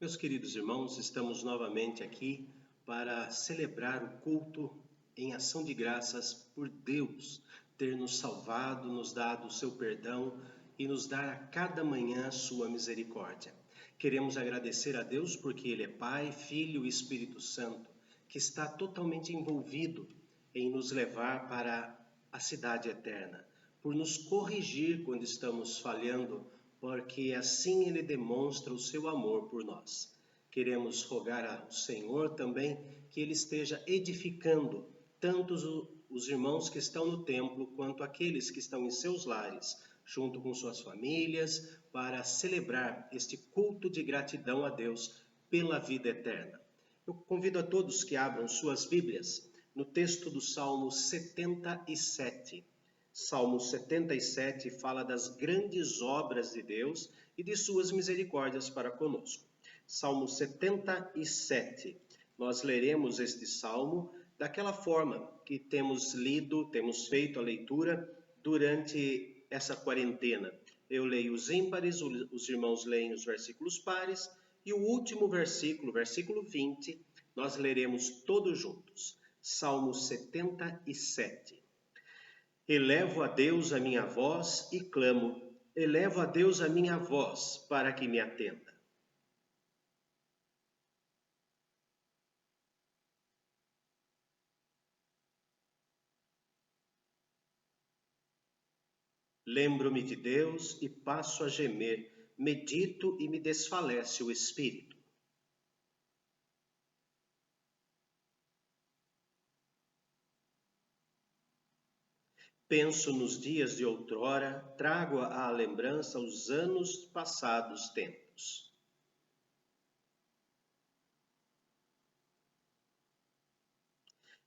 Meus queridos irmãos, estamos novamente aqui para celebrar o culto em ação de graças por Deus ter nos salvado, nos dado o seu perdão e nos dar a cada manhã a sua misericórdia. Queremos agradecer a Deus porque Ele é Pai, Filho e Espírito Santo, que está totalmente envolvido em nos levar para a cidade eterna, por nos corrigir quando estamos falhando, porque assim Ele demonstra o seu amor por nós. Queremos rogar ao Senhor também que Ele esteja edificando tanto os irmãos que estão no templo quanto aqueles que estão em seus lares, junto com suas famílias, para celebrar este culto de gratidão a Deus pela vida eterna. Eu convido a todos que abram suas Bíblias no texto do Salmo 77. Salmo 77 fala das grandes obras de Deus e de suas misericórdias para conosco. Salmo 77. Nós leremos este salmo daquela forma que temos lido, temos feito a leitura durante essa quarentena. Eu leio os ímpares, os irmãos leem os versículos pares, e o último versículo, versículo 20, nós leremos todos juntos. Salmo 77. Elevo a Deus a minha voz e clamo, elevo a Deus a minha voz para que me atenda. Lembro-me de Deus e passo a gemer, medito e me desfalece o espírito. Penso nos dias de outrora, trago à lembrança os anos passados tempos.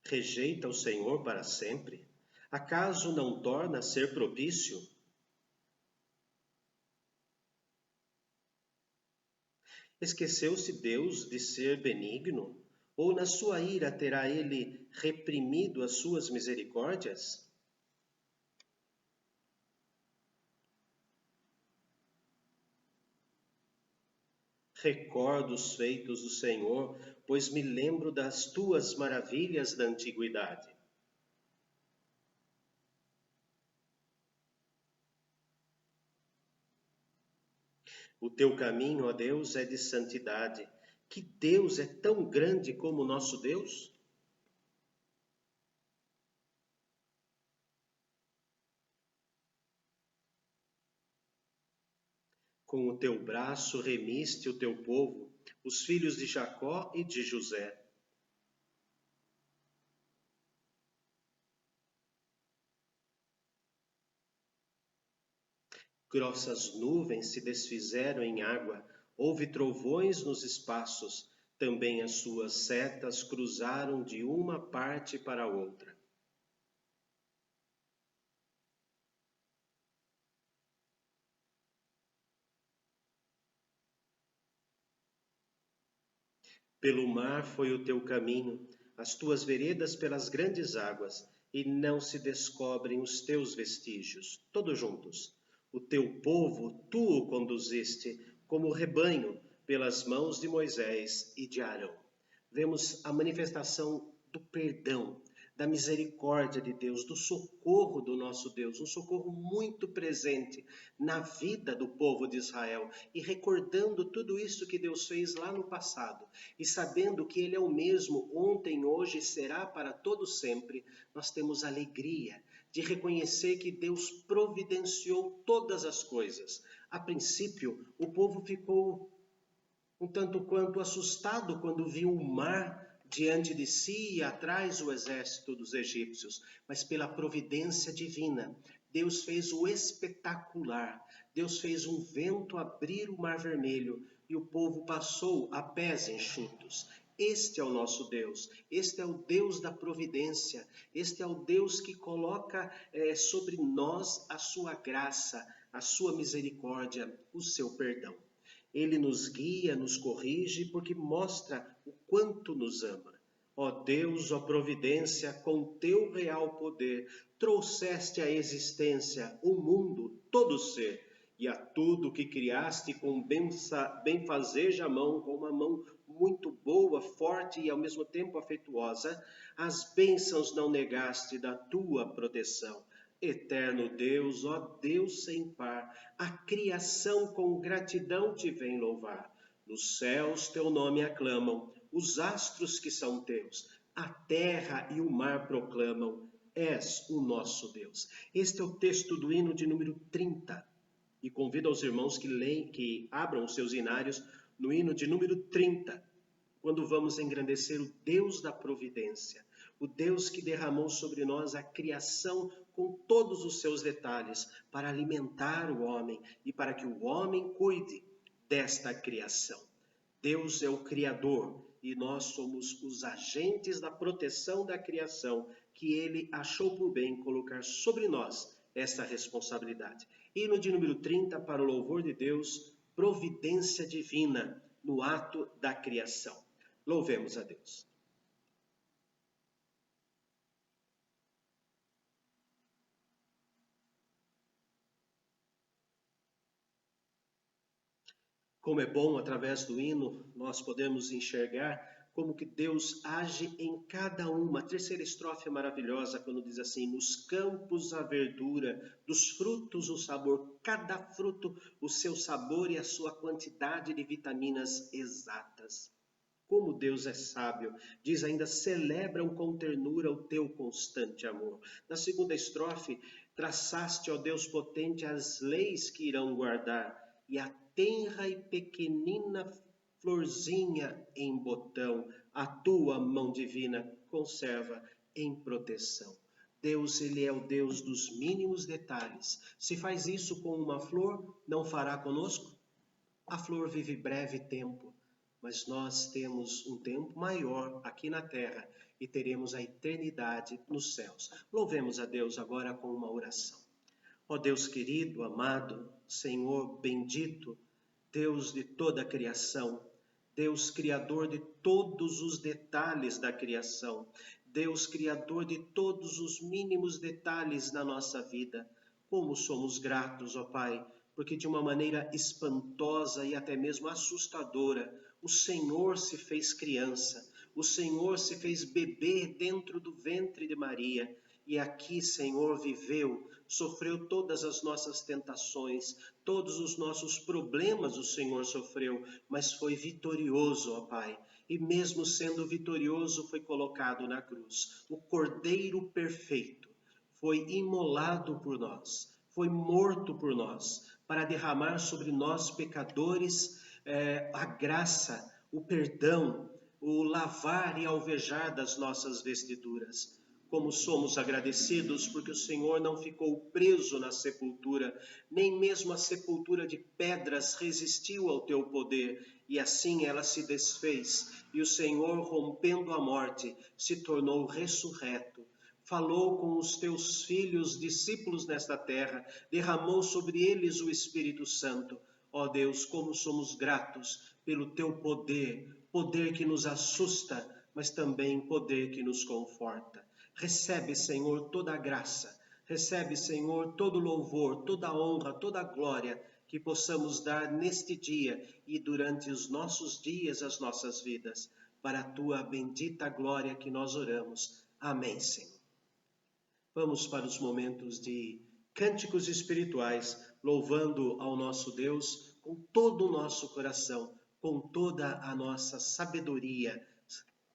Rejeita o Senhor para sempre? Acaso não torna a ser propício? Esqueceu-se Deus de ser benigno? Ou na sua ira terá ele reprimido as suas misericórdias? Recordo os feitos do Senhor, pois me lembro das tuas maravilhas da antiguidade. O teu caminho, ó Deus, é de santidade. Que Deus é tão grande como o nosso Deus? Com o teu braço remiste o teu povo, os filhos de Jacó e de José. Grossas nuvens se desfizeram em água, houve trovões nos espaços, também as suas setas cruzaram de uma parte para outra. Pelo mar foi o teu caminho, as tuas veredas pelas grandes águas, e não se descobrem os teus vestígios. Todos juntos. O teu povo tu o conduziste, como rebanho, pelas mãos de Moisés e de Arão. Vemos a manifestação do perdão, da misericórdia de Deus, do socorro do nosso Deus, um socorro muito presente na vida do povo de Israel, e recordando tudo isso que Deus fez lá no passado, e sabendo que Ele é o mesmo ontem, hoje e será para todo sempre, nós temos alegria de reconhecer que Deus providenciou todas as coisas. A princípio, o povo ficou um tanto quanto assustado quando viu o mar diante de si e atrás o exército dos egípcios, mas pela providência divina, Deus fez o espetacular. Deus fez um vento abrir o mar vermelho e o povo passou a pés enxutos. Este é o nosso Deus, este é o Deus da providência, este é o Deus que coloca sobre nós a sua graça, a sua misericórdia, o seu perdão. Ele nos guia, nos corrige, porque mostra o quanto nos ama. Ó Deus, ó providência, com teu real poder, trouxeste à existência o mundo, todo ser, e a tudo que criaste com benfazeja mão, com uma mão muito boa, forte e ao mesmo tempo afetuosa, as bênçãos não negaste da tua proteção. Eterno Deus, ó Deus sem par, a criação com gratidão te vem louvar. Nos céus teu nome aclamam, os astros que são teus, a terra e o mar proclamam, és o nosso Deus. Este é o texto do hino de número 30. E convido aos irmãos que abram os seus hinários no hino de número 30, quando vamos engrandecer o Deus da providência, o Deus que derramou sobre nós a criação com todos os seus detalhes, para alimentar o homem e para que o homem cuide desta criação. Deus é o Criador e nós somos os agentes da proteção da criação que Ele achou por bem colocar sobre nós essa responsabilidade. Hino de número 30 para o louvor de Deus, providência divina no ato da criação. Louvemos a Deus. Como é bom, através do hino, nós podemos enxergar como que Deus age em cada uma. A terceira estrofe é maravilhosa, quando diz assim: nos campos a verdura, dos frutos o sabor, cada fruto o seu sabor e a sua quantidade de vitaminas exatas. Como Deus é sábio, diz ainda, celebram com ternura o teu constante amor. Na segunda estrofe, traçaste, ó Deus potente, as leis que irão guardar, e a tenra e pequenina florzinha em botão, a tua mão divina conserva em proteção. Deus, Ele é o Deus dos mínimos detalhes. Se faz isso com uma flor, não fará conosco? A flor vive breve tempo, mas nós temos um tempo maior aqui na terra e teremos a eternidade nos céus. Louvemos a Deus agora com uma oração. Ó Deus querido, amado, Senhor bendito, Deus de toda a criação, Deus criador de todos os detalhes da criação, Deus criador de todos os mínimos detalhes da nossa vida, como somos gratos, ó Pai, porque de uma maneira espantosa e até mesmo assustadora, o Senhor se fez criança, o Senhor se fez bebê dentro do ventre de Maria, e aqui, Senhor, viveu, sofreu todas as nossas tentações, todos os nossos problemas o Senhor sofreu, mas foi vitorioso, ó Pai. E mesmo sendo vitorioso, foi colocado na cruz. O Cordeiro perfeito foi imolado por nós, foi morto por nós, para derramar sobre nós, pecadores, a graça, o perdão, o lavar e alvejar das nossas vestiduras. Como somos agradecidos porque o Senhor não ficou preso na sepultura, nem mesmo a sepultura de pedras resistiu ao teu poder, e assim ela se desfez, e o Senhor, rompendo a morte, se tornou ressurreto. Falou com os teus filhos, discípulos nesta terra, derramou sobre eles o Espírito Santo. Ó Deus, como somos gratos pelo teu poder, poder que nos assusta, mas também poder que nos conforta. Recebe, Senhor, toda a graça, recebe, Senhor, todo louvor, toda honra, toda glória que possamos dar neste dia e durante os nossos dias, as nossas vidas, para a tua bendita glória que nós oramos. Amém, Senhor. Vamos para os momentos de cânticos espirituais, louvando ao nosso Deus com todo o nosso coração, com toda a nossa sabedoria,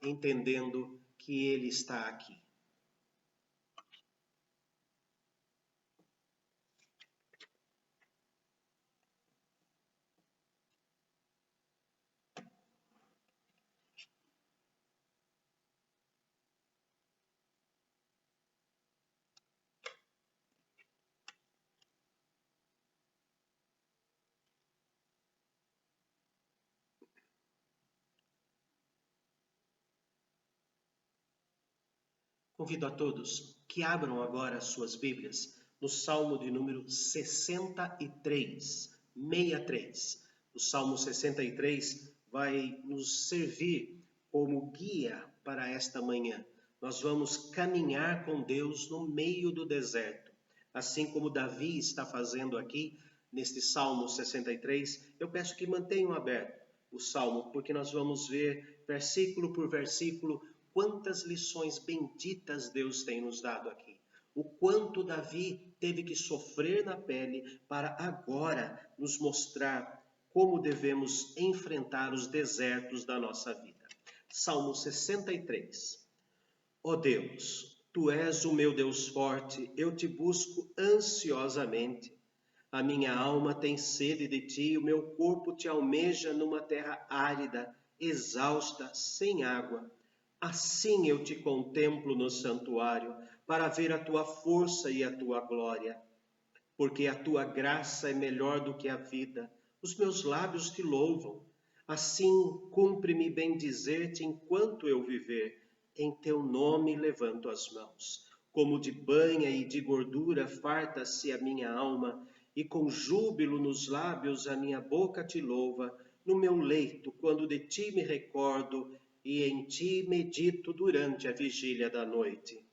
entendendo que Ele está aqui. Convido a todos que abram agora as suas Bíblias no Salmo de número 63, 63. O Salmo 63 vai nos servir como guia para esta manhã. Nós vamos caminhar com Deus no meio do deserto, assim como Davi está fazendo aqui, neste Salmo 63, eu peço que mantenham aberto o Salmo, porque nós vamos ver versículo por versículo quantas lições benditas Deus tem nos dado aqui. O quanto Davi teve que sofrer na pele para agora nos mostrar como devemos enfrentar os desertos da nossa vida. Salmo 63. Ó Deus, Tu és o meu Deus forte, eu te busco ansiosamente. A minha alma tem sede de ti, o meu corpo te almeja numa terra árida, exausta, sem água. Assim eu te contemplo no santuário, para ver a tua força e a tua glória. Porque a tua graça é melhor do que a vida, os meus lábios te louvam. Assim cumpre-me bendizer-te enquanto eu viver, em teu nome levanto as mãos. Como de banha e de gordura farta-se a minha alma, e com júbilo nos lábios a minha boca te louva. No meu leito, quando de ti me recordo, e em ti medito durante a vigília da noite.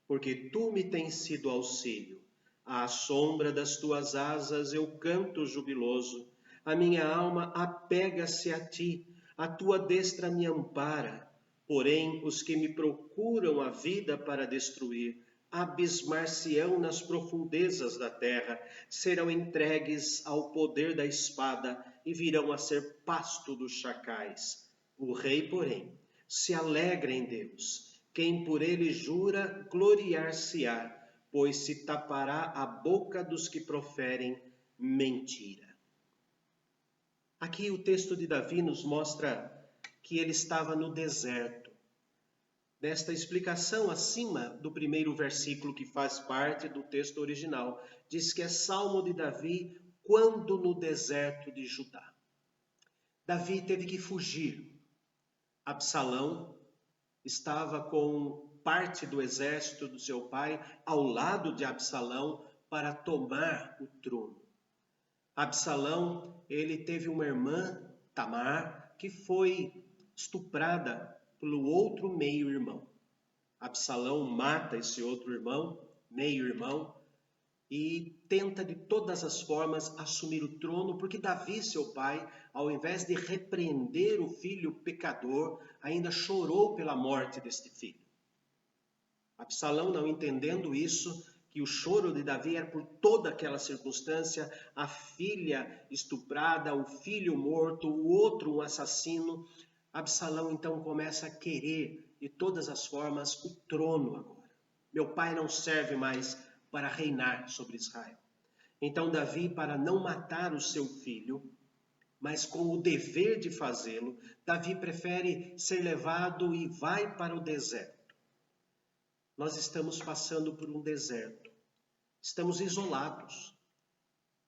Porque tu me tens sido auxílio. À sombra das tuas asas eu canto jubiloso. A minha alma apega-se a ti, a tua destra me ampara. Porém, os que me procuram a vida para destruir, abismar-se-ão nas profundezas da terra, serão entregues ao poder da espada e virão a ser pasto dos chacais. O rei, porém, se alegra em Deus. Quem por ele jura, gloriar-se-á, pois se tapará a boca dos que proferem mentira. Aqui o texto de Davi nos mostra que ele estava no deserto. Nesta explicação acima do primeiro versículo que faz parte do texto original, diz que é Salmo de Davi quando no deserto de Judá. Davi teve que fugir. Absalão estava com parte do exército do seu pai ao lado de Absalão para tomar o trono. Absalão, ele teve uma irmã, Tamar, que foi estuprada pelo outro meio-irmão. Absalão mata esse outro irmão, meio-irmão, e tenta de todas as formas assumir o trono, porque Davi, seu pai, ao invés de repreender o filho pecador, ainda chorou pela morte deste filho. Absalão, não entendendo isso, que o choro de Davi era por toda aquela circunstância, a filha estuprada, o filho morto, o outro um assassino, Absalão então começa a querer de todas as formas o trono agora. Meu pai não serve mais para reinar sobre Israel. Então Davi, para não matar o seu filho, mas com o dever de fazê-lo, Davi prefere ser levado e vai para o deserto. Nós estamos passando por um deserto. Estamos isolados.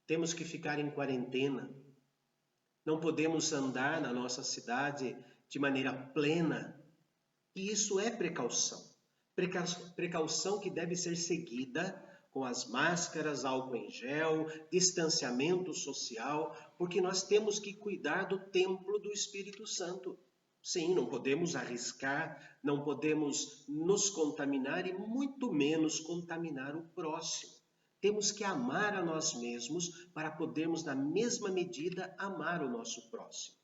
Temos que ficar em quarentena. Não podemos andar na nossa cidade de maneira plena. E isso é precaução. Precaução que deve ser seguida com as máscaras, álcool em gel, distanciamento social, porque nós temos que cuidar do templo do Espírito Santo. Sim, não podemos arriscar, não podemos nos contaminar e muito menos contaminar o próximo. Temos que amar a nós mesmos para podermos, na mesma medida, amar o nosso próximo.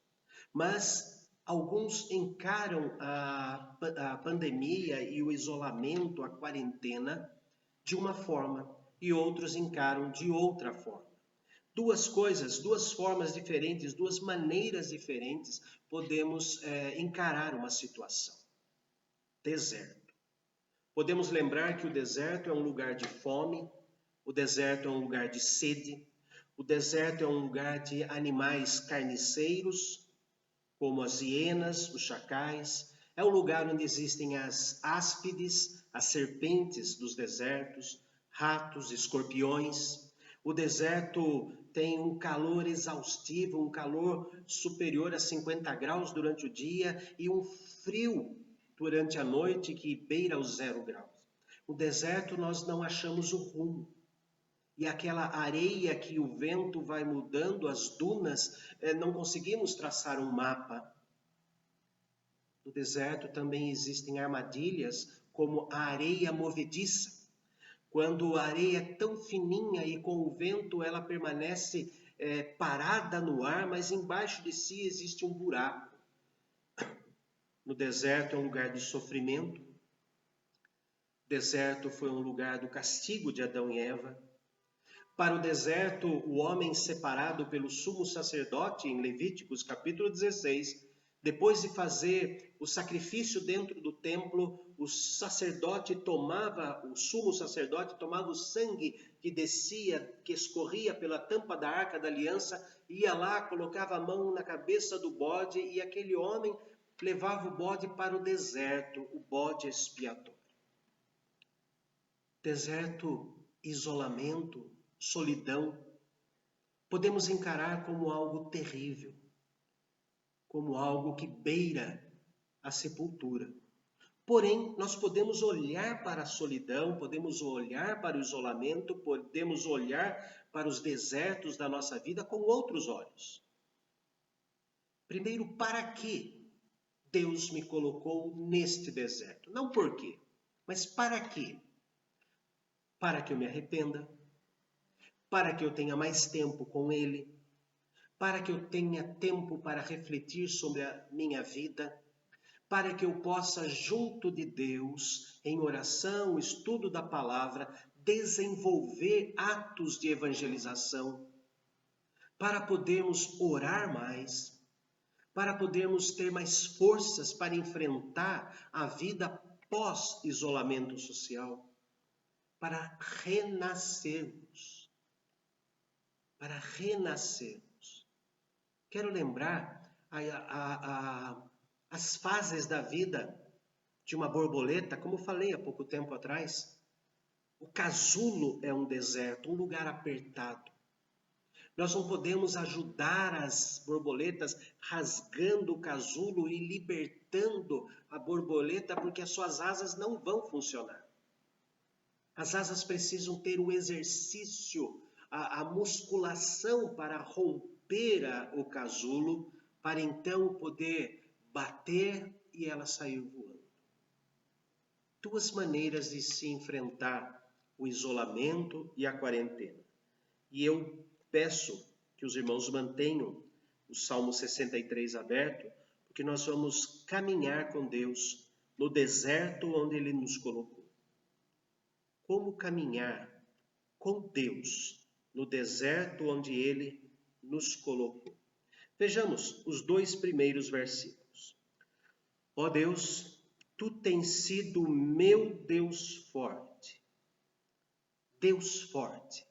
Mas alguns encaram a pandemia e o isolamento, a quarentena, de uma forma e outros encaram de outra forma. Duas coisas, duas formas diferentes, duas maneiras diferentes podemos encarar uma situação. Deserto. Podemos lembrar que o deserto é um lugar de fome, o deserto é um lugar de sede, o deserto é um lugar de animais carniceiros, como as hienas, os chacais. É um lugar onde existem as áspides, as serpentes dos desertos, ratos, escorpiões. O deserto tem um calor exaustivo, um calor superior a 50 graus durante o dia e um frio durante a noite que beira os 0 graus. No deserto nós não achamos o rumo. E aquela areia que o vento vai mudando, as dunas, não conseguimos traçar um mapa. No deserto também existem armadilhas, como a areia movediça. quando a areia é tão fininha e com o vento ela permanece parada no ar, mas embaixo de si existe um buraco. No deserto é um lugar de sofrimento. O deserto foi um lugar do castigo de Adão e Eva. Para o deserto, o homem separado pelo sumo sacerdote, em Levíticos capítulo 16, depois de fazer o sacrifício dentro do templo, o sumo sacerdote tomava o sangue que descia, que escorria pela tampa da arca da aliança, ia lá, colocava a mão na cabeça do bode e aquele homem levava o bode para o deserto, o bode expiatório. Deserto, isolamento, solidão, podemos encarar como algo terrível, como algo que beira a sepultura. Porém, nós podemos olhar para a solidão, podemos olhar para o isolamento, podemos olhar para os desertos da nossa vida com outros olhos. Primeiro, para que Deus me colocou neste deserto? Não por quê, mas para quê? Para que eu me arrependa, para que eu tenha mais tempo com Ele, para que eu tenha tempo para refletir sobre a minha vida, para que eu possa, junto de Deus, em oração, estudo da palavra, desenvolver atos de evangelização, para podermos orar mais, para podermos ter mais forças para enfrentar a vida pós-isolamento social, para renascermos. Para renascermos. Quero lembrar as fases da vida de uma borboleta, como falei há pouco tempo atrás. O casulo é um deserto, um lugar apertado. Nós não podemos ajudar as borboletas rasgando o casulo e libertando a borboleta, porque as suas asas não vão funcionar. As asas precisam ter o exercício, a musculação para romper o casulo, para então poder bater e ela sair voando. Duas maneiras de se enfrentar o isolamento e a quarentena. E eu peço que os irmãos mantenham o Salmo 63 aberto, porque nós vamos caminhar com Deus no deserto onde Ele nos colocou. Como caminhar com Deus no deserto onde Ele nos colocou. Vejamos os 2 primeiros versículos. Ó Deus, Tu tens sido meu Deus forte. Deus forte.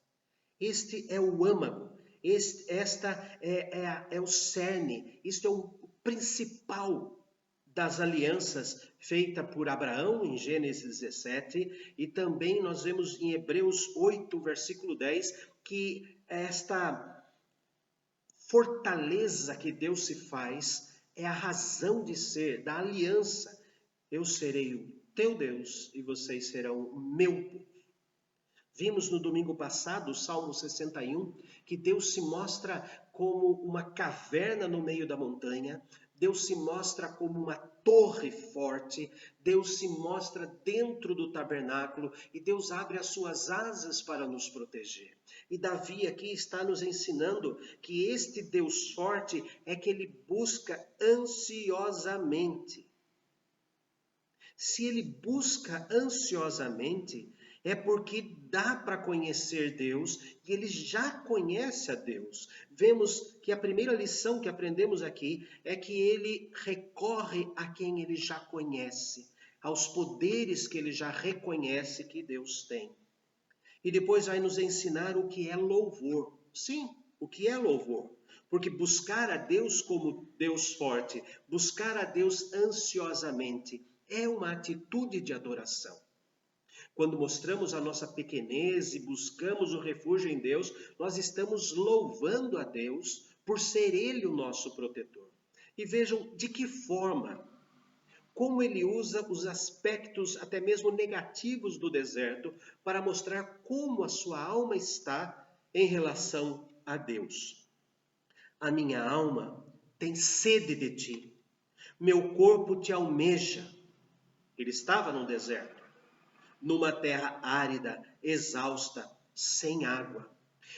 Este é o âmago, esta é o cerne, isto é o principal das alianças feita por Abraão em Gênesis 17, e também nós vemos em Hebreus 8, versículo 10, que esta fortaleza que Deus se faz é a razão de ser da aliança. Eu serei o teu Deus e vocês serão o meu povo. Vimos no domingo passado, o Salmo 61, que Deus se mostra como uma caverna no meio da montanha, Deus se mostra como uma torre forte, Deus se mostra dentro do tabernáculo e Deus abre as suas asas para nos proteger. E Davi aqui está nos ensinando que este Deus forte é que ele busca ansiosamente. Se ele busca ansiosamente, é porque dá para conhecer Deus e ele já conhece a Deus. Vemos que a primeira lição que aprendemos aqui é que ele recorre a quem ele já conhece, aos poderes que ele já reconhece que Deus tem. E depois vai nos ensinar o que é louvor. Sim, o que é louvor? Porque buscar a Deus como Deus forte, buscar a Deus ansiosamente, é uma atitude de adoração. Quando mostramos a nossa pequenez e buscamos o refúgio em Deus, nós estamos louvando a Deus por ser Ele o nosso protetor. E vejam de que forma, como Ele usa os aspectos até mesmo negativos do deserto para mostrar como a sua alma está em relação a Deus. A minha alma tem sede de ti, meu corpo te almeja. Ele estava no deserto. numa terra árida, exausta, sem água.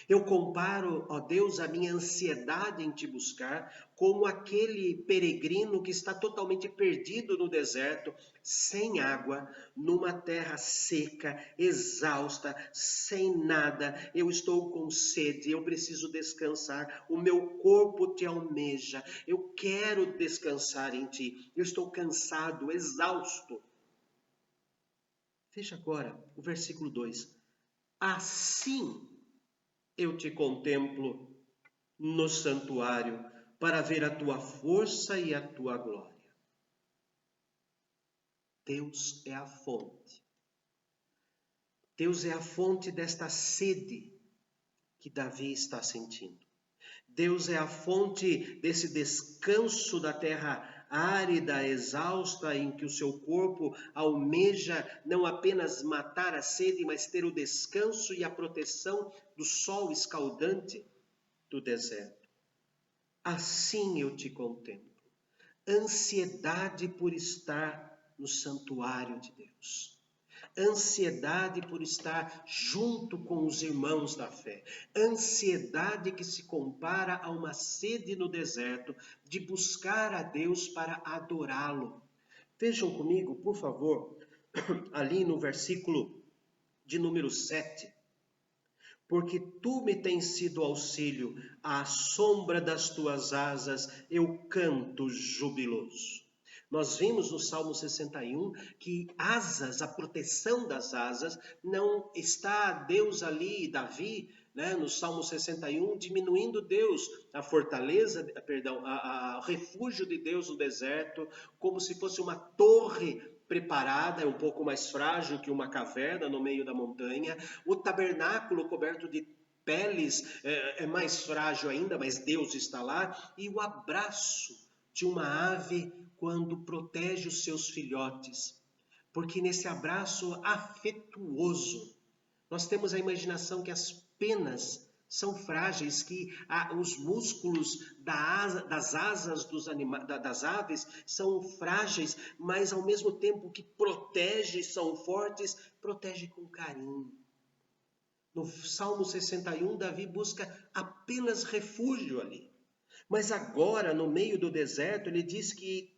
Eu comparo, ó Deus, a minha ansiedade em te buscar como aquele peregrino que está totalmente perdido no deserto, sem água, numa terra seca, exausta, sem nada. Eu estou com sede, eu preciso descansar. O meu corpo te almeja. Eu quero descansar em ti. Eu estou cansado, exausto. Veja agora o versículo 2. Assim eu te contemplo no santuário para ver a tua força e a tua glória. Deus é a fonte. Deus é a fonte desta sede que Davi está sentindo. Deus é a fonte desse descanso da terra árida, exausta, em que o seu corpo almeja não apenas matar a sede, mas ter o descanso e a proteção do sol escaldante do deserto. Assim eu te contemplo. Ansiedade por estar no santuário de Deus. Ansiedade por estar junto com os irmãos da fé. Ansiedade que se compara a uma sede no deserto de buscar a Deus para adorá-lo. Vejam comigo, por favor, ali no versículo de número 7. Porque tu me tens sido auxílio, à sombra das tuas asas eu canto jubiloso. Nós vimos no Salmo 61 que asas, a proteção das asas, não está Deus ali, Davi, né, no Salmo 61, diminuindo Deus, a fortaleza, o refúgio de Deus no deserto, como se fosse uma torre preparada, é um pouco mais frágil que uma caverna no meio da montanha. O tabernáculo coberto de peles é mais frágil ainda, mas Deus está lá. E o abraço de uma ave quando protege os seus filhotes. Porque nesse abraço afetuoso, nós temos a imaginação que as penas são frágeis, que os músculos das asas das aves são frágeis, mas ao mesmo tempo que protege, são fortes, protege com carinho. No Salmo 61, Davi busca apenas refúgio ali. Mas agora, no meio do deserto, ele diz que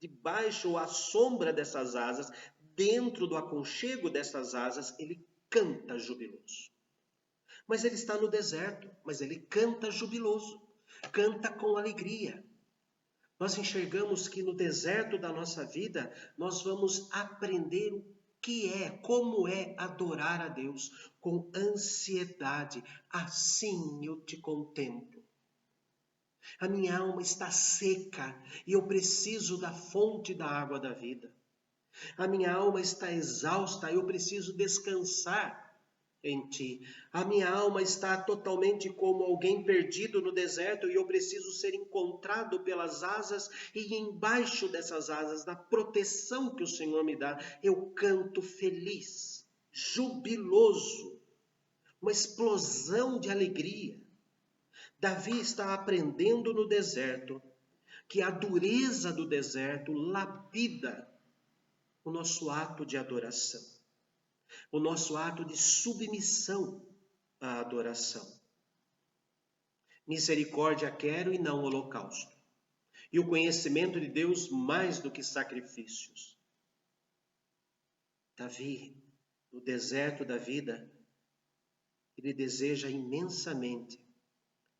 debaixo à sombra dessas asas, dentro do aconchego dessas asas, ele canta jubiloso. Mas ele está no deserto, mas ele canta jubiloso, canta com alegria. Nós enxergamos que no deserto da nossa vida, nós vamos aprender o que é, como é adorar a Deus com ansiedade. Assim eu te contemplo. A minha alma está seca e eu preciso da fonte da água da vida. A minha alma está exausta, eu preciso descansar em ti. A minha alma está totalmente como alguém perdido no deserto e eu preciso ser encontrado pelas asas e embaixo dessas asas, na proteção que o Senhor me dá, eu canto feliz, jubiloso, uma explosão de alegria. Davi está aprendendo no deserto que a dureza do deserto lapida o nosso ato de adoração, o nosso ato de submissão à adoração. Misericórdia quero e não holocausto, e o conhecimento de Deus mais do que sacrifícios. Davi, no deserto da vida, ele deseja imensamente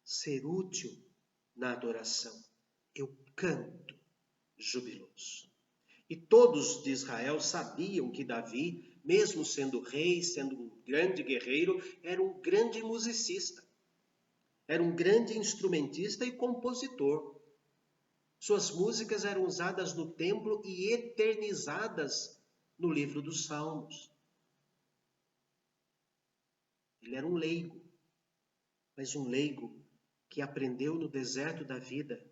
ser útil na adoração. Eu canto jubiloso. E todos de Israel sabiam que Davi, mesmo sendo rei, sendo um grande guerreiro, era um grande musicista. Era um grande instrumentista e compositor. Suas músicas eram usadas no templo e eternizadas no livro dos Salmos. Ele era um leigo, mas um leigo que aprendeu no deserto da vida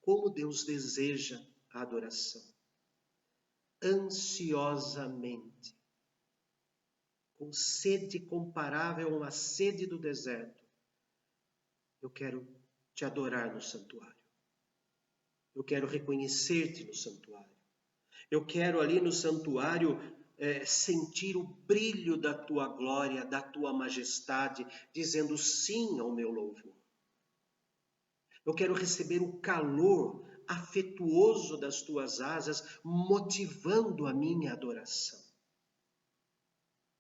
como Deus deseja a adoração. Ansiosamente, com sede comparável a uma sede do deserto, eu quero te adorar no santuário. Eu quero reconhecer-te no santuário. Eu quero ali no santuário sentir o brilho da tua glória, da tua majestade, dizendo sim ao meu louvor. Eu quero receber o calor afetuoso das tuas asas, motivando a minha adoração.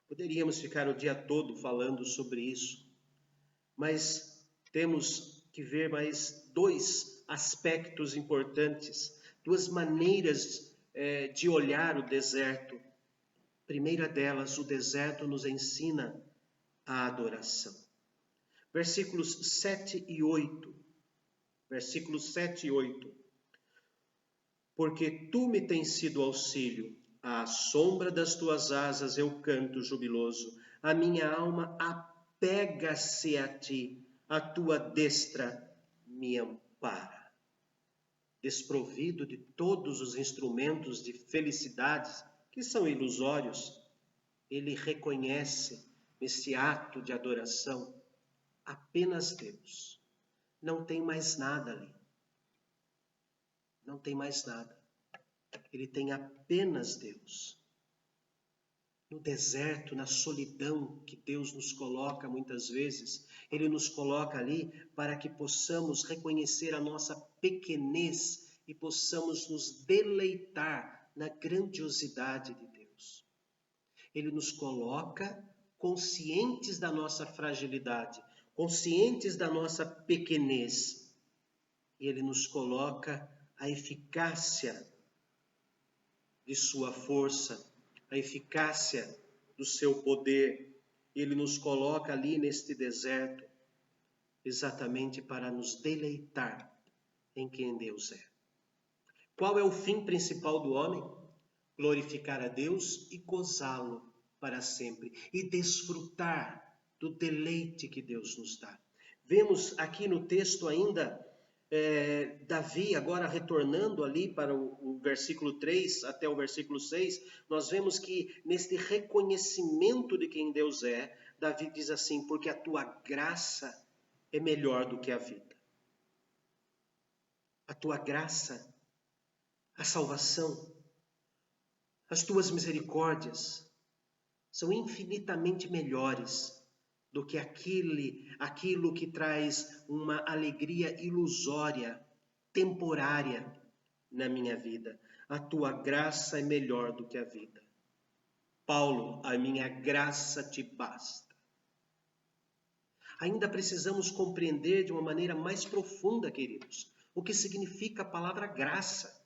Poderíamos ficar o dia todo falando sobre isso, mas temos que ver mais dois aspectos importantes, duas maneiras de olhar o deserto. Primeira delas, o deserto nos ensina a adoração. Versículos 7 e 8. Versículos 7 e 8. Porque tu me tens sido auxílio, à sombra das tuas asas eu canto jubiloso. A minha alma apega-se a ti, a tua destra me ampara. Desprovido de todos os instrumentos de felicidades, que são ilusórios, ele reconhece nesse ato de adoração apenas Deus. Não tem mais nada ali. Não tem mais nada. Ele tem apenas Deus. No deserto, na solidão que Deus nos coloca muitas vezes, Ele nos coloca ali para que possamos reconhecer a nossa pequenez e possamos nos deleitar na grandiosidade de Deus. Ele nos coloca conscientes da nossa fragilidade, conscientes da nossa pequenez. E Ele nos coloca a eficácia de sua força, a eficácia do seu poder. Ele nos coloca ali neste deserto, exatamente para nos deleitar em quem Deus é. Qual é o fim principal do homem? Glorificar a Deus e gozá-lo para sempre, e desfrutar do deleite que Deus nos dá. Vemos aqui no texto ainda Davi, agora retornando ali para o versículo 3 até o versículo 6, nós vemos que neste reconhecimento de quem Deus é, Davi diz assim: porque a tua graça é melhor do que a vida. A tua graça, a salvação, as tuas misericórdias são infinitamente melhores do que aquilo que traz uma alegria ilusória, temporária na minha vida. A tua graça é melhor do que a vida. Paulo, a minha graça te basta. Ainda precisamos compreender de uma maneira mais profunda, queridos, o que significa a palavra graça.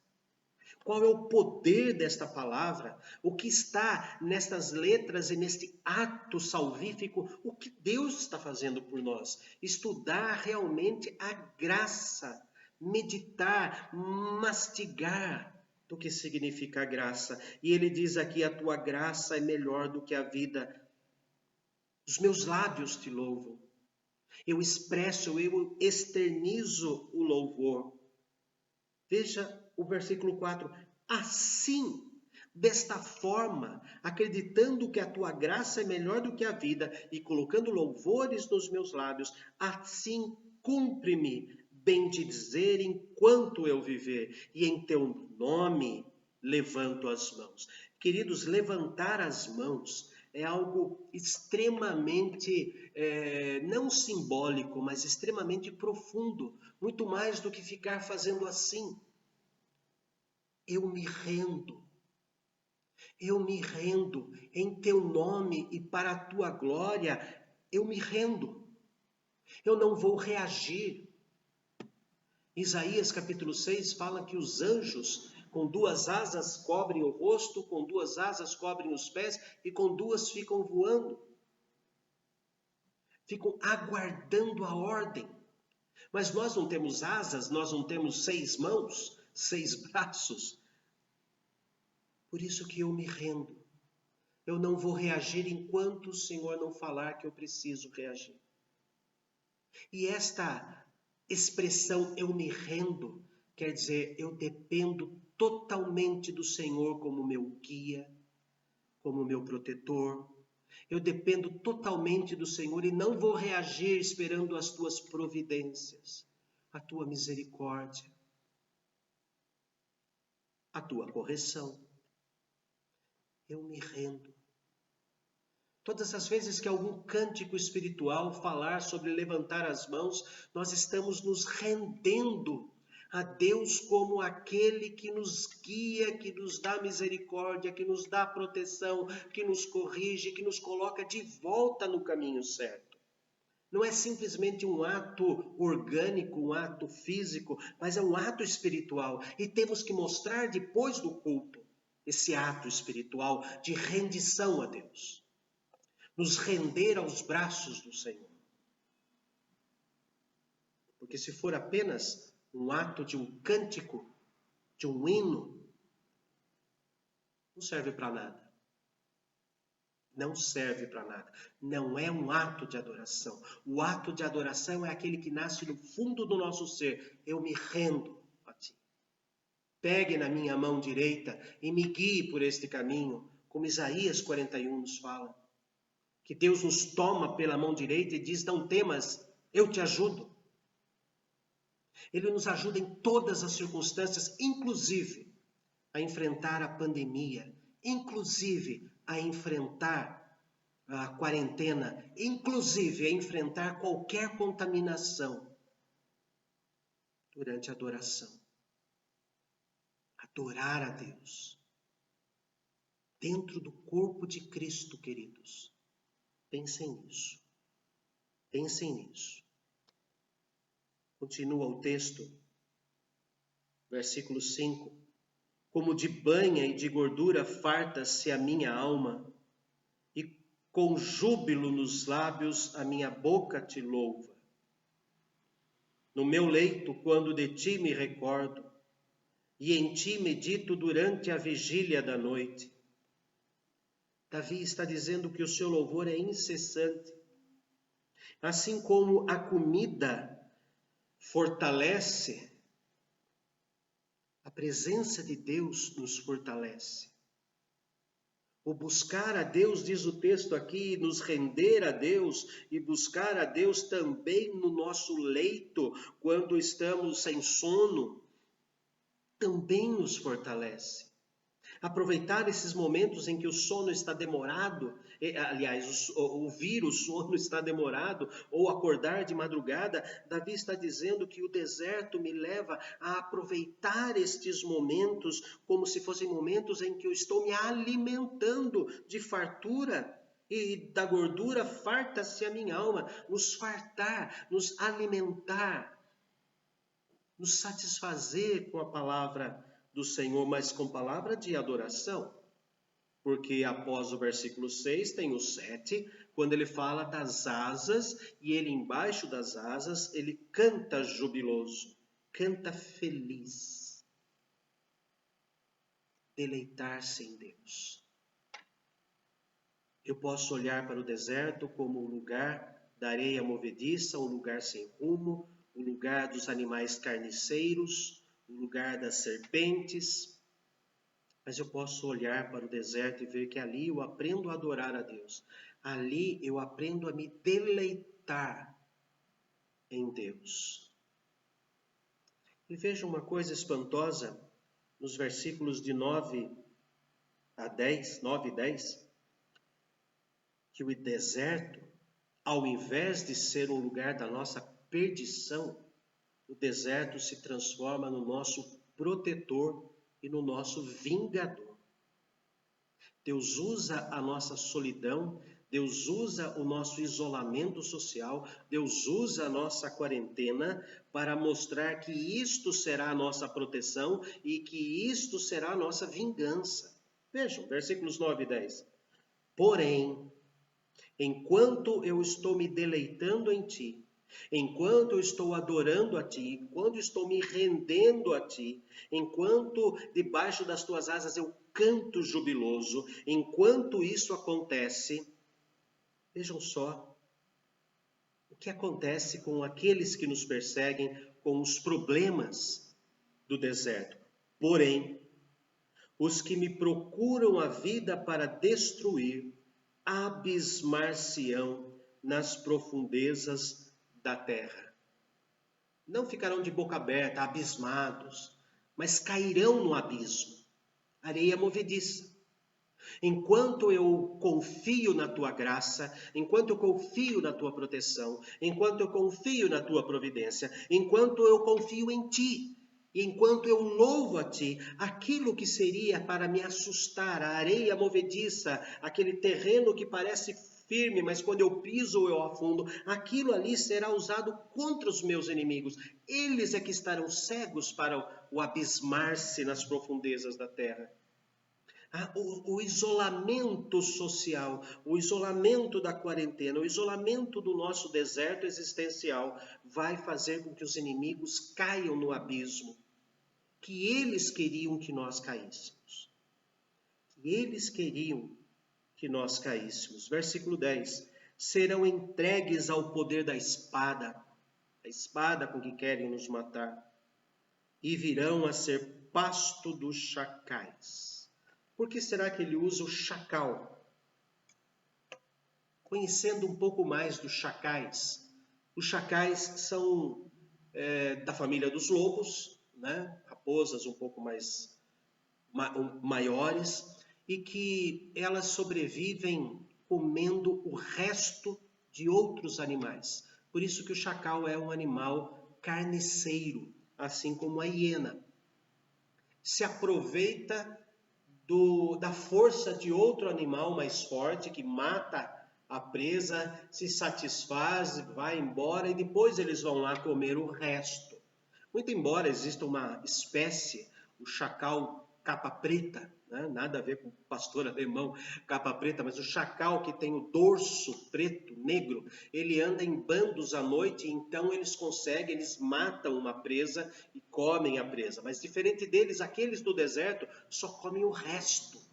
Qual é o poder desta palavra? O que está nestas letras e neste ato salvífico? O que Deus está fazendo por nós? Estudar realmente a graça, meditar, mastigar do que significa a graça. E ele diz aqui: a tua graça é melhor do que a vida. Os meus lábios te louvam. Eu expresso, eu externizo o louvor. Veja o versículo 4. Assim, desta forma, acreditando que a tua graça é melhor do que a vida e colocando louvores nos meus lábios, assim cumpre-me bem te dizer enquanto eu viver, e em teu nome levanto as mãos. Queridos, levantar as mãos é algo extremamente, não simbólico, mas extremamente profundo, muito mais do que ficar fazendo assim. Eu me rendo em teu nome e para a tua glória, eu me rendo. Eu não vou reagir. Isaías capítulo 6 fala que os anjos com duas asas cobrem o rosto, com duas asas cobrem os pés e com duas ficam voando. Ficam aguardando a ordem. Mas nós não temos asas, nós não temos 6 mãos, 6 braços. Por isso que eu me rendo. Eu não vou reagir enquanto o Senhor não falar que eu preciso reagir. E esta expressão eu me rendo, quer dizer, eu dependo totalmente do Senhor como meu guia, como meu protetor. Eu dependo totalmente do Senhor e não vou reagir esperando as tuas providências, a tua misericórdia, a tua correção. eu me rendo. Todas as vezes que algum cântico espiritual falar sobre levantar as mãos, nós estamos nos rendendo a Deus como aquele que nos guia, que nos dá misericórdia, que nos dá proteção, que nos corrige, que nos coloca de volta no caminho certo. Não é simplesmente um ato orgânico, um ato físico, mas é um ato espiritual. E temos que mostrar depois do culto esse ato espiritual de rendição a Deus. Nos render aos braços do Senhor. Porque se for apenas um ato de um cântico, de um hino, não serve para nada. Não serve para nada. Não é um ato de adoração. O ato de adoração é aquele que nasce no fundo do nosso ser. Eu me rendo a Ti. Pegue na minha mão direita e me guie por este caminho, como Isaías 41 nos fala. Que Deus nos toma pela mão direita e diz, não temas, eu te ajudo. Ele nos ajuda em todas as circunstâncias, inclusive a enfrentar a pandemia, inclusive a enfrentar a quarentena, inclusive a enfrentar qualquer contaminação durante a adoração. Adorar a Deus dentro do corpo de Cristo, queridos. Pensem nisso. Pensem nisso. Continua o texto, versículo 5. Como de banha e de gordura farta-se a minha alma, e com júbilo nos lábios a minha boca te louva. No meu leito, quando de ti me recordo, e em ti medito durante a vigília da noite. Davi está dizendo que o seu louvor é incessante. Assim como a comida fortalece, a presença de Deus nos fortalece. O buscar a Deus, diz o texto aqui, nos render a Deus e buscar a Deus também no nosso leito, quando estamos sem sono, também nos fortalece. Aproveitar esses momentos em que o sono está demorado, aliás, ouvir o sono está demorado, ou acordar de madrugada, Davi está dizendo que o deserto me leva a aproveitar estes momentos como se fossem momentos em que eu estou me alimentando de fartura, e da gordura farta-se a minha alma, nos fartar, nos alimentar, nos satisfazer com a palavra do Senhor, mas com palavra de adoração. Porque após o versículo 6 tem o 7, quando ele fala das asas, e ele embaixo das asas, ele canta jubiloso, canta feliz. Deleitar-se em Deus. Eu posso olhar para o deserto como um lugar da areia movediça, um lugar sem rumo, um lugar dos animais carniceiros, o lugar das serpentes, mas eu posso olhar para o deserto e ver que ali eu aprendo a adorar a Deus. Ali eu aprendo a me deleitar em Deus. E veja uma coisa espantosa nos versículos de 9 e 10, que o deserto, ao invés de ser um lugar da nossa perdição, o deserto se transforma no nosso protetor e no nosso vingador. Deus usa a nossa solidão, Deus usa o nosso isolamento social, Deus usa a nossa quarentena para mostrar que isto será a nossa proteção e que isto será a nossa vingança. Vejam, versículos 9 e 10. Porém, enquanto eu estou me deleitando em ti, enquanto eu estou adorando a ti, enquanto estou me rendendo a ti, enquanto debaixo das tuas asas eu canto jubiloso, enquanto isso acontece, vejam só o que acontece com aqueles que nos perseguem, com os problemas do deserto. Porém, os que me procuram a vida para destruir, abismar-se-ão nas profundezas da terra. Não ficarão de boca aberta, abismados, mas cairão no abismo. Areia movediça. Enquanto eu confio na tua graça, enquanto eu confio na tua proteção, enquanto eu confio na tua providência, enquanto eu confio em ti, enquanto eu louvo a ti, aquilo que seria para me assustar, a areia movediça, aquele terreno que parece firme, mas quando eu piso eu afundo, aquilo ali será usado contra os meus inimigos. Eles é que estarão cegos para o abismar-se nas profundezas da terra. O isolamento social, o isolamento da quarentena, o isolamento do nosso deserto existencial vai fazer com que os inimigos caiam no abismo que eles queriam que nós caíssemos. Que eles queriam que nós caíssemos. Versículo 10. Serão entregues ao poder da espada, a espada com que querem nos matar, e virão a ser pasto dos chacais. Por que será que ele usa o chacal? Conhecendo um pouco mais dos chacais. Os chacais são da família dos lobos, né? Raposas um pouco mais maiores, e que elas sobrevivem comendo o resto de outros animais. Por isso que o chacal é um animal carniceiro, assim como a hiena. Se aproveita da força de outro animal mais forte que mata a presa, se satisfaz, vai embora e depois eles vão lá comer o resto. Muito embora exista uma espécie, o chacal capa preta, né? Nada a ver com o pastor alemão capa preta, mas o chacal que tem o dorso preto, negro, ele anda em bandos à noite, então eles matam uma presa e comem a presa. Mas diferente deles, aqueles do deserto só comem o resto.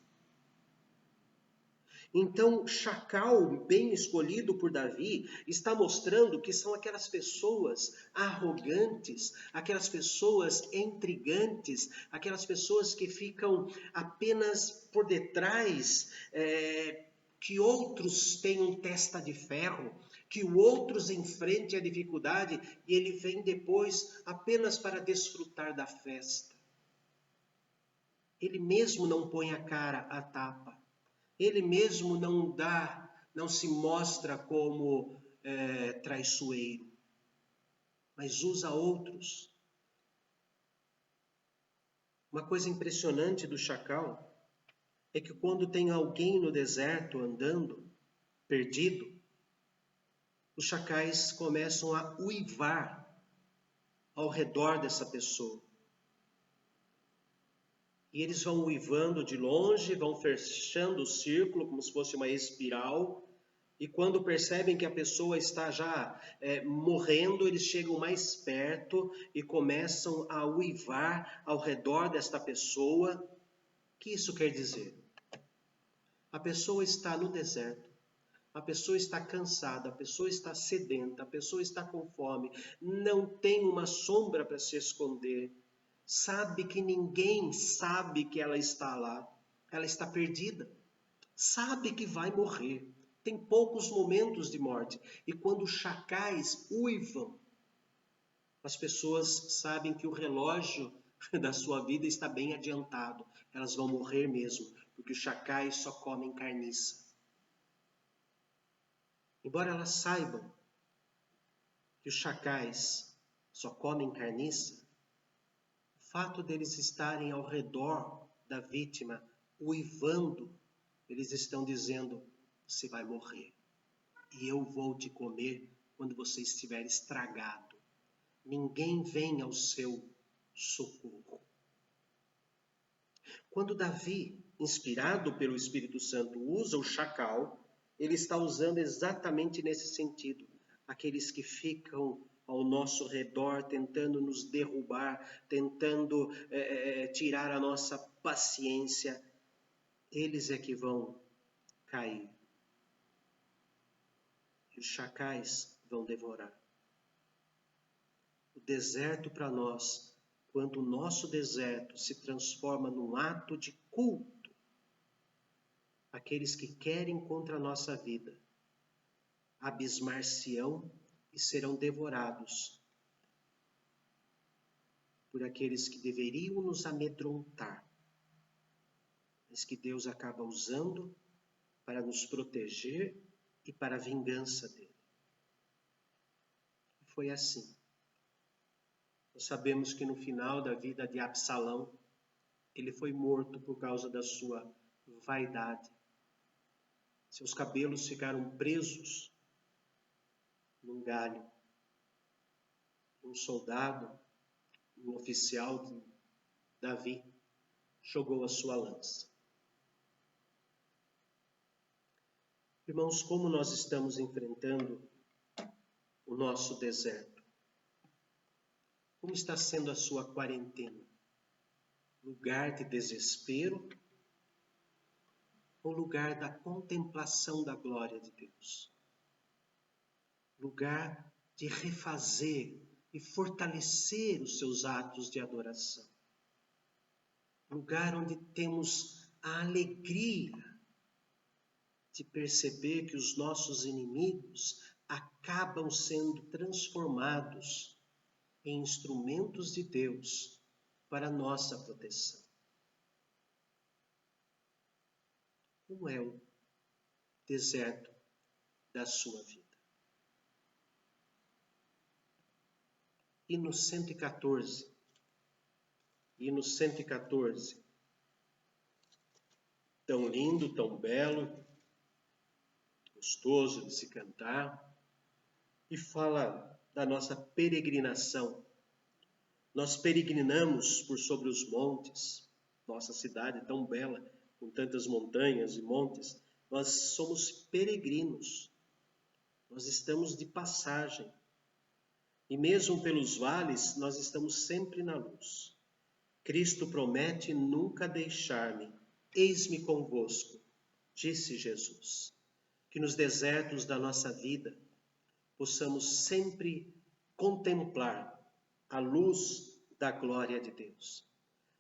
Então, chacal, bem escolhido por Davi, está mostrando que são aquelas pessoas arrogantes, aquelas pessoas intrigantes, aquelas pessoas que ficam apenas por detrás, que outros tenham testa de ferro, que outros enfrentem a dificuldade e ele vem depois apenas para desfrutar da festa. Ele mesmo não põe a cara à tapa. Ele mesmo não se mostra como traiçoeiro, mas usa outros. Uma coisa impressionante do chacal é que quando tem alguém no deserto andando, perdido, os chacais começam a uivar ao redor dessa pessoa. E eles vão uivando de longe, vão fechando o círculo como se fosse uma espiral. E quando percebem que a pessoa está já morrendo, eles chegam mais perto e começam a uivar ao redor desta pessoa. O que isso quer dizer? A pessoa está no deserto, a pessoa está cansada, a pessoa está sedenta, a pessoa está com fome, não tem uma sombra para se esconder, sabe que ninguém sabe que ela está lá, ela está perdida, sabe que vai morrer. Tem poucos momentos de morte. E quando os chacais uivam, as pessoas sabem que o relógio da sua vida está bem adiantado. Elas vão morrer mesmo, porque os chacais só comem carniça. Embora elas saibam que os chacais só comem carniça, o fato deles estarem ao redor da vítima, uivando, eles estão dizendo: você vai morrer. E eu vou te comer quando você estiver estragado. Ninguém vem ao seu socorro. Quando Davi, inspirado pelo Espírito Santo, usa o chacal, ele está usando exatamente nesse sentido. Aqueles que ficam ao nosso redor, tentando nos derrubar, tentando tirar a nossa paciência, eles é que vão cair. E os chacais vão devorar. O deserto para nós, quando o nosso deserto se transforma num ato de culto, aqueles que querem contra a nossa vida, abismar-se-ão e serão devorados por aqueles que deveriam nos amedrontar, mas que Deus acaba usando para nos proteger e para a vingança dele. Foi assim. Nós sabemos que no final da vida de Absalão, ele foi morto por causa da sua vaidade. Seus cabelos ficaram presos num galho. Um soldado, um oficial de Davi, jogou a sua lança. Irmãos, como nós estamos enfrentando o nosso deserto? Como está sendo a sua quarentena? Lugar de desespero ou lugar da contemplação da glória de Deus? Lugar de refazer e fortalecer os seus atos de adoração. Lugar onde temos a alegria de perceber que os nossos inimigos acabam sendo transformados em instrumentos de Deus para nossa proteção. Como é o deserto da sua vida? Hino 114. Hino 114. Tão lindo, tão belo, gostoso de se cantar, e fala da nossa peregrinação. Nós peregrinamos por sobre os montes, nossa cidade tão bela, com tantas montanhas e montes, nós somos peregrinos, nós estamos de passagem. E mesmo pelos vales, nós estamos sempre na luz. Cristo promete nunca deixar-me, eis-me convosco, disse Jesus. Que nos desertos da nossa vida, possamos sempre contemplar a luz da glória de Deus,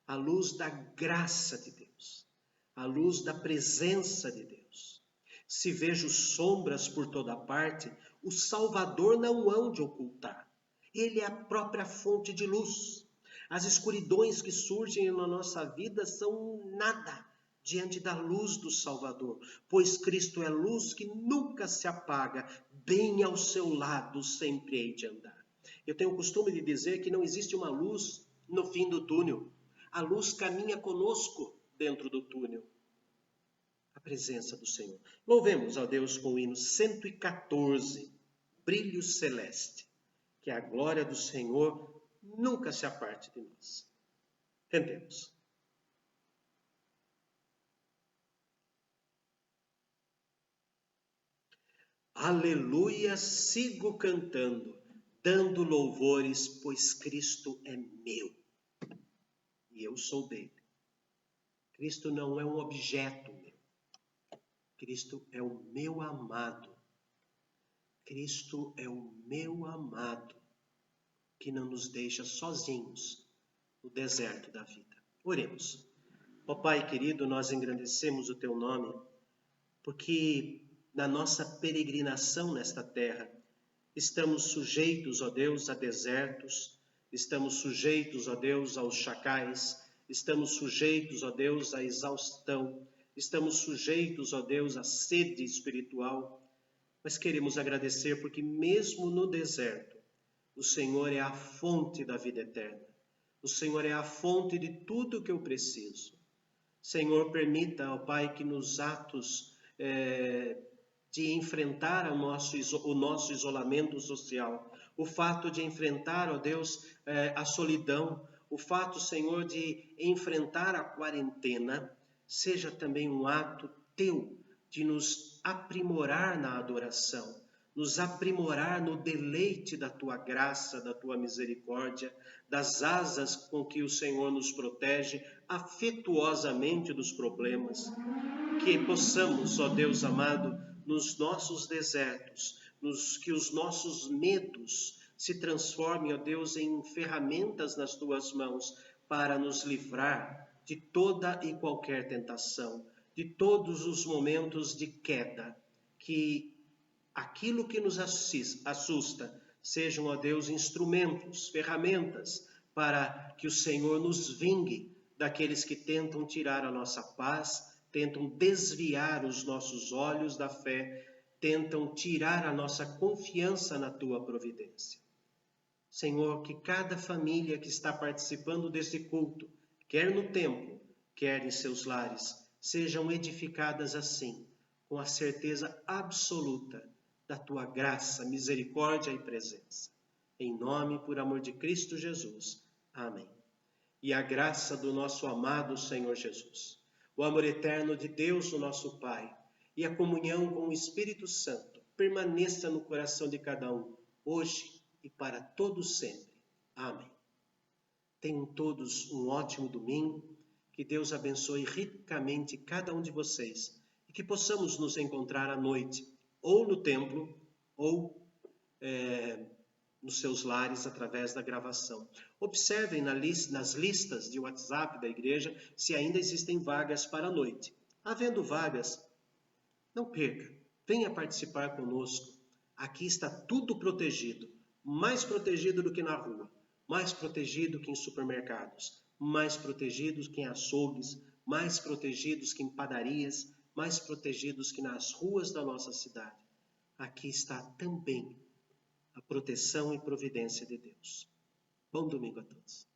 a luz da graça de Deus, a luz da presença de Deus. Se vejo sombras por toda parte, o Salvador não hão de ocultar. Ele é a própria fonte de luz. As escuridões que surgem na nossa vida são nada diante da luz do Salvador, pois Cristo é luz que nunca se apaga, bem ao seu lado sempre hei de andar. Eu tenho o costume de dizer que não existe uma luz no fim do túnel. A luz caminha conosco dentro do túnel. A presença do Senhor. Louvemos a Deus com o hino 114, Brilho Celeste. Que a glória do Senhor nunca se aparte de nós. Cantemos. Aleluia, sigo cantando, dando louvores, pois Cristo é meu e eu sou dele. Cristo não é um objeto meu. Cristo é o meu amado. Cristo é o meu amado, que não nos deixa sozinhos no deserto da vida. Oremos. Ó Pai querido, nós engrandecemos o teu nome, porque na nossa peregrinação nesta terra, estamos sujeitos, ó Deus, a desertos, estamos sujeitos, ó Deus, aos chacais, estamos sujeitos, ó Deus, à exaustão, estamos sujeitos, ó Deus, à sede espiritual, mas queremos agradecer porque mesmo no deserto, o Senhor é a fonte da vida eterna, o Senhor é a fonte de tudo que eu preciso. Senhor, permita, ó Pai, que nos atos de enfrentar o nosso isolamento social, o fato de enfrentar, ó Deus, a solidão, o fato, Senhor, de enfrentar a quarentena, seja também um ato teu de nos aprimorar na adoração, nos aprimorar no deleite da tua graça, da tua misericórdia, das asas com que o Senhor nos protege afetuosamente dos problemas. Que possamos, ó Deus amado, nos nossos desertos, que os nossos medos se transformem, ó Deus, em ferramentas nas tuas mãos para nos livrar de toda e qualquer tentação, de todos os momentos de queda, que aquilo que nos assusta sejam, ó Deus, instrumentos, ferramentas para que o Senhor nos vingue daqueles que tentam tirar a nossa paz, tentam desviar os nossos olhos da fé, tentam tirar a nossa confiança na tua providência. Senhor, que cada família que está participando desse culto, quer no templo, quer em seus lares, sejam edificadas assim, com a certeza absoluta da tua graça, misericórdia e presença. Em nome e por amor de Cristo Jesus. Amém. E a graça do nosso amado Senhor Jesus, o amor eterno de Deus, o nosso Pai, e a comunhão com o Espírito Santo permaneça no coração de cada um, hoje e para todos sempre. Amém. Tenham todos um ótimo domingo, que Deus abençoe ricamente cada um de vocês e que possamos nos encontrar à noite, ou no templo, ou nos seus lares através da gravação. Observem nas listas de WhatsApp da igreja se ainda existem vagas para a noite. Havendo vagas, não perca, venha participar conosco. Aqui está tudo protegido, mais protegido do que na rua, mais protegido que em supermercados, mais protegidos que em açougues, mais protegidos que em padarias, mais protegidos que nas ruas da nossa cidade. Aqui está também a proteção e providência de Deus. Bom domingo a todos.